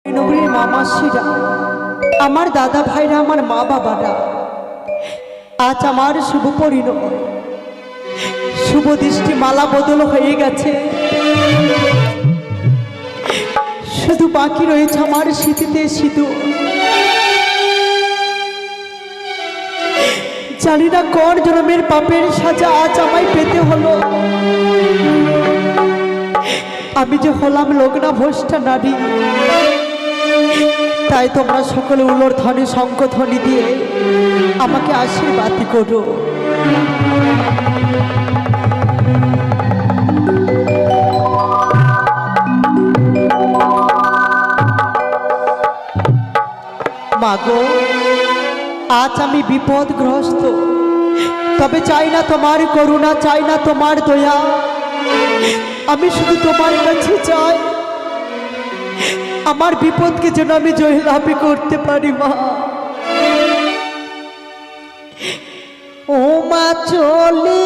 নগরীর মামাসিরা, আমার দাদা ভাইরা, আমার মা বাবারা, আজ আমার শুভ পরিণয়, শুভ দৃষ্টি মালা বদল হয়ে গেছে। শুধু বাকি রয়েছে আমার স্মৃতিতে সিঁদুর। জানি না কোন জন্মের পাপের সাজা আজ আমায় পেতে হলো। আমি যে হলাম লগ্না ভ্রষ্টা নারী। তাই তোমরা সকলে উলোর ধ্বনি শঙ্খধ্বনি দিয়ে আমাকে আশীর্বাদ করো। মাগো, আজ আমি বিপদগ্রস্ত, তবে চাই না তোমার করুণা, চাই না তোমার দয়া। আমি শুধু তোমার কাছে চাই আমার বিপদকে যেন আমি জয়লাভ করতে পারি। মা, ও মা চলে